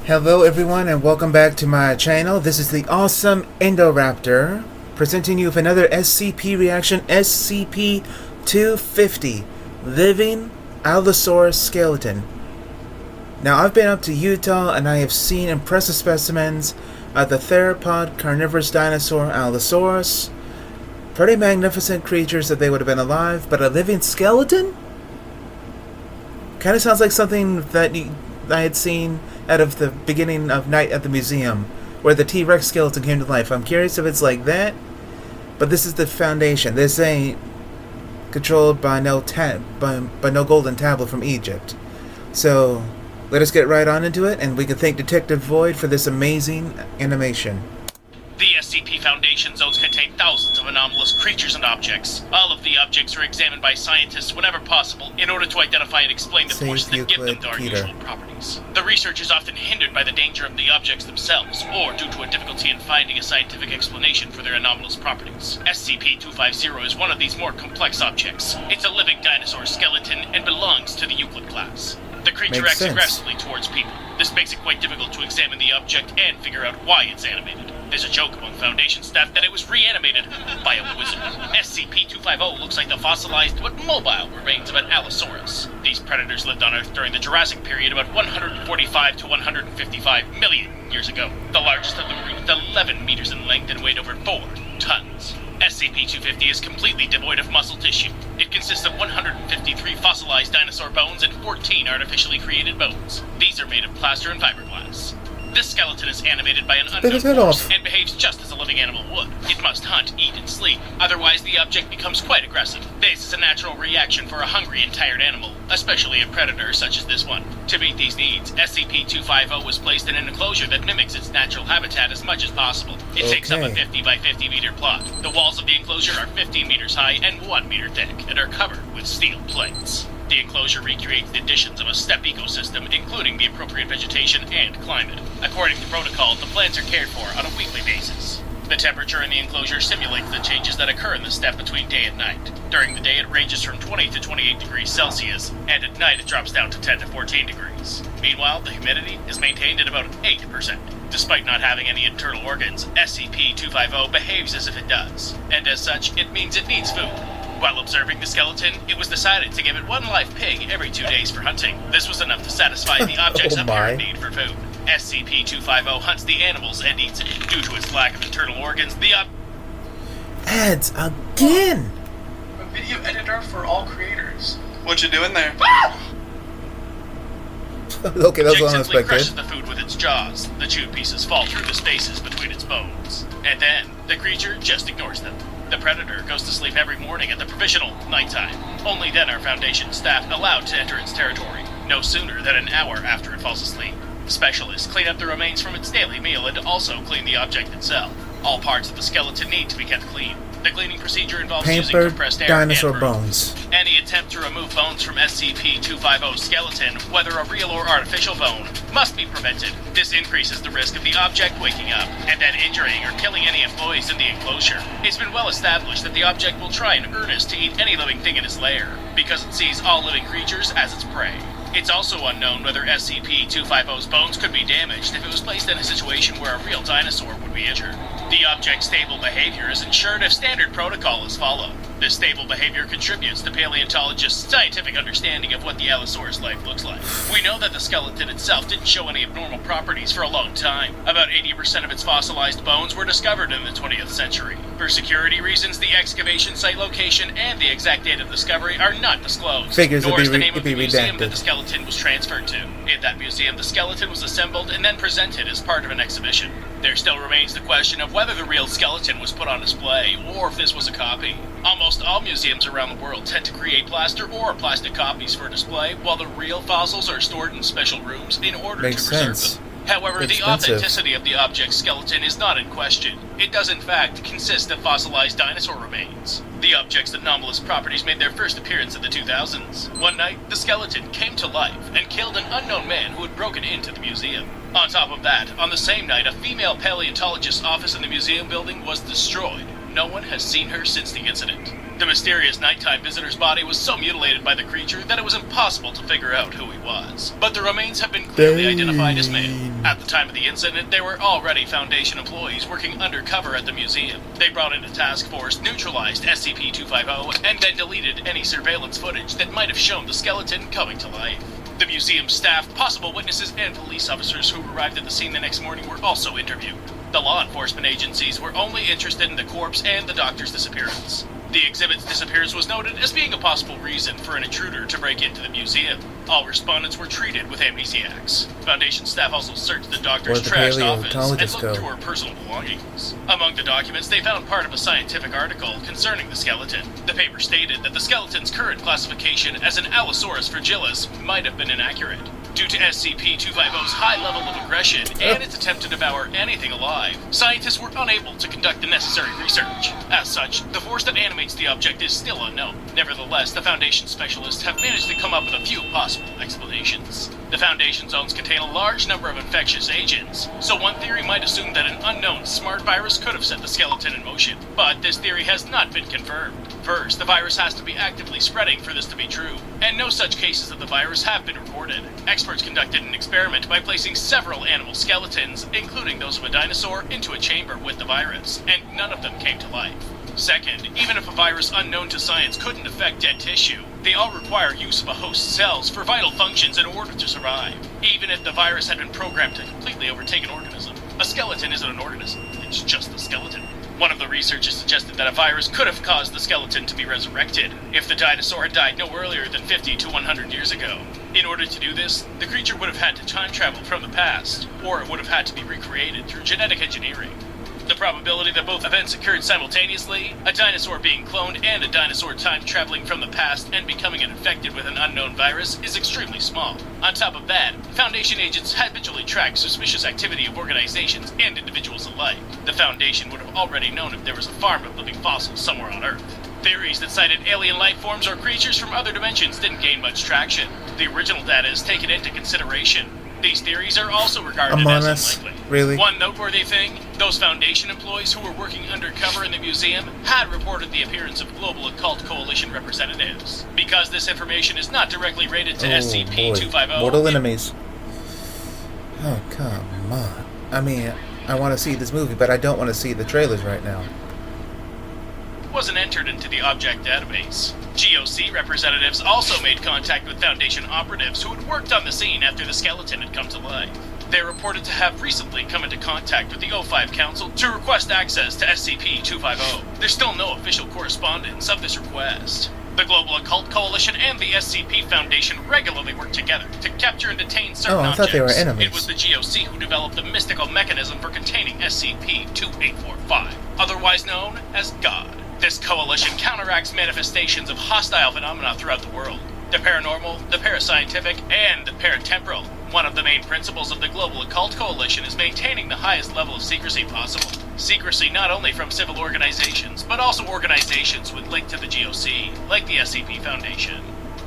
Hello everyone and welcome back to my channel. This is the awesome Indoraptor presenting you with another SCP reaction, SCP-250, Living Allosaurus Skeleton. Now I've been up to Utah and I have seen impressive specimens of the theropod carnivorous dinosaur Allosaurus. Pretty magnificent creatures if they would have been alive, but a living skeleton? Kinda sounds like something that I had seen out of the beginning of Night at the Museum, where the T-Rex skeleton came to life. I'm curious if it's like that, but this is the Foundation. This ain't controlled by no golden tablet from Egypt. So, let us get right on into it, and we can thank Detective Void for this amazing animation. The SCP Foundation zones contain thousands of anomalous creatures and objects. All of the objects are examined by scientists whenever possible in order to identify and explain the forces that give them their unusual properties. The research is often hindered by the danger of the objects themselves, or due to a difficulty in finding a scientific explanation for their anomalous properties. SCP-250 is one of these more complex objects. It's a living dinosaur skeleton and belongs to the Euclid class. The creature acts aggressively towards people. This makes it quite difficult to examine the object and figure out why it's animated. There's a joke among Foundation staff that it was reanimated by a wizard. SCP-250 looks like the fossilized but mobile remains of an Allosaurus. These predators lived on Earth during the Jurassic period about 145 to 155 million years ago. The largest of them reached 11 meters in length and weighed over 4 tons. SCP-250 is completely devoid of muscle tissue. It consists of 153 fossilized dinosaur bones and 14 artificially created bones. These are made of plaster and fiberglass. This skeleton is animated by an unknown force and behaves just as a living animal would. It must hunt, eat, and sleep. Otherwise, the object becomes quite aggressive. This is a natural reaction for a hungry and tired animal, especially a predator such as this one. To meet these needs, SCP-250 was placed in an enclosure that mimics its natural habitat as much as possible. It takes up a 50 by 50 meter plot. The walls of the enclosure are 15 meters high and 1 meter thick, and are covered with steel plates. The enclosure recreates the conditions of a steppe ecosystem, including the appropriate vegetation and climate. According to protocol, the plants are cared for on a weekly basis. The temperature in the enclosure simulates the changes that occur in the steppe between day and night. During the day, it ranges from 20 to 28 degrees Celsius, and at night it drops down to 10 to 14 degrees. Meanwhile, the humidity is maintained at about 8%. Despite not having any internal organs, SCP-250 behaves as if it does, and as such, it means it needs food. While observing the skeleton, it was decided to give it one live pig every 2 days for hunting. This was enough to satisfy the object's apparent need for food. SCP-250 hunts the animals and eats it. Due to its lack of internal organs, the ads again! A video editor for all creators. What you doing there? Okay, that was simply unexpected. crushes the food with its jaws. The chewed pieces fall through the spaces between its bones. And then, the creature just ignores them. The predator goes to sleep every morning at the provisional nighttime. Only then are Foundation staff allowed to enter its territory, no sooner than an hour after it falls asleep. Specialists clean up the remains from its daily meal and also clean the object itself. All parts of the skeleton need to be kept clean. The cleaning procedure involves using compressed air dinosaur and bones. Any attempt to remove bones from SCP-250's skeleton, whether a real or artificial bone, must be prevented. This increases the risk of the object waking up, and then injuring or killing any employees in the enclosure. It's been well established that the object will try in earnest to eat any living thing in its lair, because it sees all living creatures as its prey. It's also unknown whether SCP-250's bones could be damaged if it was placed in a situation where a real dinosaur would be injured. The object's stable behavior is ensured if standard protocol is followed. This stable behavior contributes to paleontologists' scientific understanding of what the Allosaurus life looks like. We know that the skeleton itself didn't show any abnormal properties for a long time. About 80% of its fossilized bones were discovered in the 20th century. For security reasons, the excavation site location and the exact date of discovery are not disclosed, nor is the name of the museum that the skeleton was transferred to. In that museum, the skeleton was assembled and then presented as part of an exhibition. There still remains the question of whether the real skeleton was put on display, or if this was a copy. Almost all museums around the world tend to create plaster or plastic copies for display, while the real fossils are stored in special rooms in order to preserve them. However, the authenticity of the object's skeleton is not in question. It does in fact consist of fossilized dinosaur remains. The object's anomalous properties made their first appearance in the 2000s. One night, the skeleton came to life and killed an unknown man who had broken into the museum. On top of that, on the same night, a female paleontologist's office in the museum building was destroyed. No one has seen her since the incident. The mysterious nighttime visitor's body was so mutilated by the creature that it was impossible to figure out who he was. But the remains have been clearly identified as male. At the time of the incident, there were already Foundation employees working undercover at the museum. They brought in a task force, neutralized SCP-250, and then deleted any surveillance footage that might have shown the skeleton coming to life. The museum staff, possible witnesses, and police officers who arrived at the scene the next morning were also interviewed. The law enforcement agencies were only interested in the corpse and the doctor's disappearance. The exhibit's disappearance was noted as being a possible reason for an intruder to break into the museum. All respondents were treated with amnesiacs. Foundation staff also searched the doctor's trashed office and looked through her personal belongings. Among the documents, they found part of a scientific article concerning the skeleton. The paper stated that the skeleton's current classification as an Allosaurus fragilis might have been inaccurate. Due to SCP-250's high level of aggression and its attempt to devour anything alive, scientists were unable to conduct the necessary research. As such, the force that animates the object is still unknown. Nevertheless, the Foundation specialists have managed to come up with a few possible explanations. The Foundation zones contain a large number of infectious agents, so one theory might assume that an unknown smart virus could have set the skeleton in motion. But this theory has not been confirmed. First, the virus has to be actively spreading for this to be true, and no such cases of the virus have been reported. Experts conducted an experiment by placing several animal skeletons, including those of a dinosaur, into a chamber with the virus, and none of them came to life. Second, even if a virus unknown to science couldn't affect dead tissue, they all require use of a host's cells for vital functions in order to survive. Even if the virus had been programmed to completely overtake an organism, a skeleton isn't an organism, it's just a skeleton. One of the researchers suggested that a virus could have caused the skeleton to be resurrected if the dinosaur had died no earlier than 50 to 100 years ago. In order to do this, the creature would have had to time travel from the past, or it would have had to be recreated through genetic engineering. The probability that both events occurred simultaneously, a dinosaur being cloned and a dinosaur time traveling from the past and becoming infected with an unknown virus, is extremely small. On top of that, Foundation agents habitually track suspicious activity of organizations and individuals alike. The Foundation would have already known if there was a farm of living fossils somewhere on Earth. Theories that cited alien life forms or creatures from other dimensions didn't gain much traction. The original data is taken into consideration. These theories are also regarded as unlikely. Really? One noteworthy thing, those Foundation employees who were working undercover in the museum had reported the appearance of Global Occult Coalition representatives. Because this information is not directly rated to SCP-250... Mortal enemies. Oh, come on. I mean, I want to see this movie, but I don't want to see the trailers right now. Wasn't entered into the object database. GOC representatives also made contact with Foundation operatives who had worked on the scene after the skeleton had come to life. They're reported to have recently come into contact with the O5 Council to request access to SCP-250. There's still no official correspondence of this request. The Global Occult Coalition and the SCP Foundation regularly work together to capture and detain certain objects. I thought they were enemies. It was the GOC who developed the mystical mechanism for containing SCP-2845, otherwise known as God. This coalition counteracts manifestations of hostile phenomena throughout the world. The paranormal, the parascientific, and the paratemporal. One of the main principles of the Global Occult Coalition is maintaining the highest level of secrecy possible. Secrecy not only from civil organizations, but also organizations with link to the GOC, like the SCP Foundation.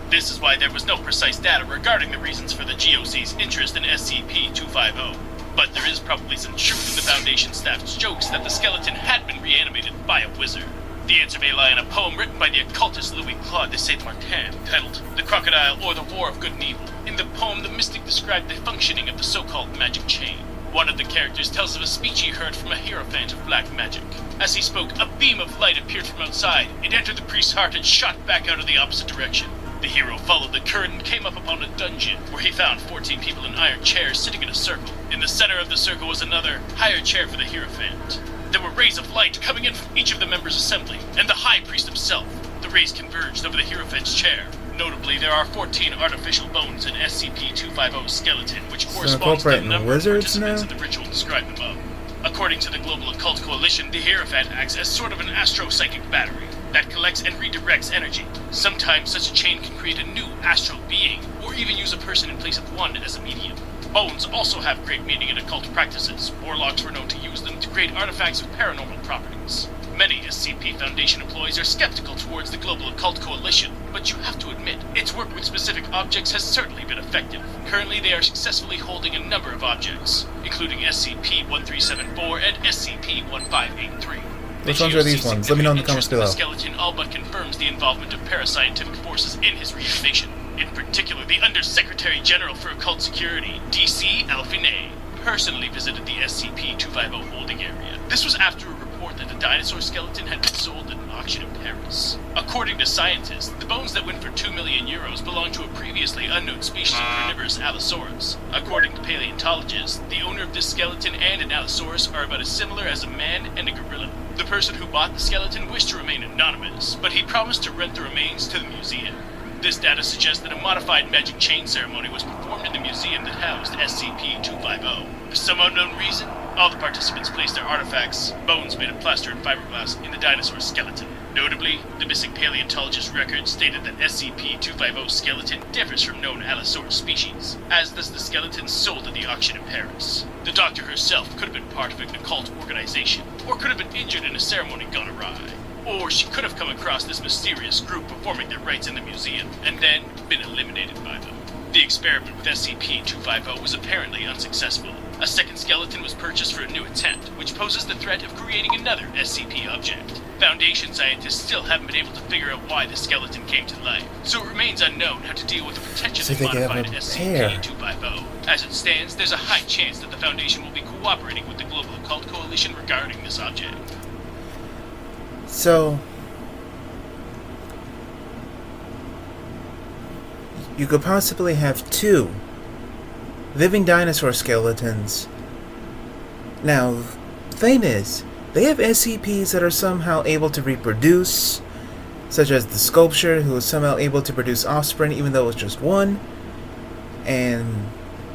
This is why there was no precise data regarding the reasons for the GOC's interest in SCP-250. But there is probably some truth in the Foundation staff's jokes that the skeleton had been reanimated by a wizard. The answer may lie in a poem written by the occultist Louis Claude de Saint-Martin, titled The Crocodile or the War of Good and Evil. In the poem, the mystic described the functioning of the so-called magic chain. One of the characters tells of a speech he heard from a hierophant of black magic. As he spoke, a beam of light appeared from outside. It entered the priest's heart and shot back out of the opposite direction. The hero followed the current and came up upon a dungeon, where he found 14 people in iron chairs sitting in a circle. In the center of the circle was another, higher chair for the hierophant. There were rays of light coming in from each of the members' assembly, and the High Priest himself. The rays converged over the hierophant's chair. Notably, there are 14 artificial bones in SCP-250's skeleton, which corresponds to the number of participants in the ritual described above. According to the Global Occult Coalition, the hierophant acts as sort of an astro-psychic battery that collects and redirects energy. Sometimes such a chain can create a new astral being, or even use a person in place of one as a medium. Bones also have great meaning in occult practices. Warlocks were known to use them to create artifacts of paranormal properties. Many SCP Foundation employees are skeptical towards the Global Occult Coalition, but you have to admit, its work with specific objects has certainly been effective. Currently, they are successfully holding a number of objects, including SCP-1374 and SCP-1583. Which ones are these ones? Let me know in the comments below. The skeleton all but confirms the involvement of parascientific forces in his reanimation. In particular, the Undersecretary General for Occult Security, D.C. Alfine, personally visited the SCP-250 holding area. This was after a report that the dinosaur skeleton had been sold at an auction in Paris. According to scientists, the bones that went for 2 million euros belonged to a previously unknown species of carnivorous Allosaurus. According to paleontologists, the owner of this skeleton and an Allosaurus are about as similar as a man and a gorilla. The person who bought the skeleton wished to remain anonymous, but he promised to rent the remains to the museum. This data suggests that a modified magic chain ceremony was performed in the museum that housed SCP-250. For some unknown reason, all the participants placed their artifacts, bones made of plaster and fiberglass, in the dinosaur skeleton. Notably, the missing paleontologist record stated that SCP-250 skeleton differs from known Allosaurus species, as does the skeleton sold at the auction in Paris. The doctor herself could have been part of an occult organization, or could have been injured in a ceremony gone awry. Or she could have come across this mysterious group performing their rites in the museum, and then been eliminated by them. The experiment with SCP-250 was apparently unsuccessful. A second skeleton was purchased for a new attempt, which poses the threat of creating another SCP object. Foundation scientists still haven't been able to figure out why the skeleton came to life, so it remains unknown how to deal with the potentially modified SCP-250. As it stands, there's a high chance that the Foundation will be cooperating with the Global Occult Coalition regarding this object. So, you could possibly have 2 living dinosaur skeletons. Now, the thing is, they have SCPs that are somehow able to reproduce, such as the sculpture, who is somehow able to produce offspring even though it's just one, and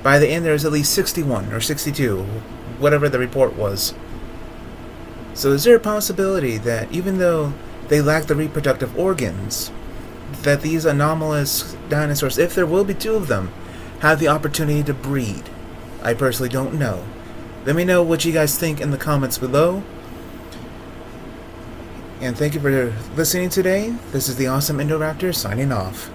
by the end there's at least 61 or 62, whatever the report was. So is there a possibility that even though they lack the reproductive organs, that these anomalous dinosaurs, if there will be 2 of them, have the opportunity to breed? I personally don't know. Let me know what you guys think in the comments below. And thank you for listening today. This is the Awesome Indoraptor signing off.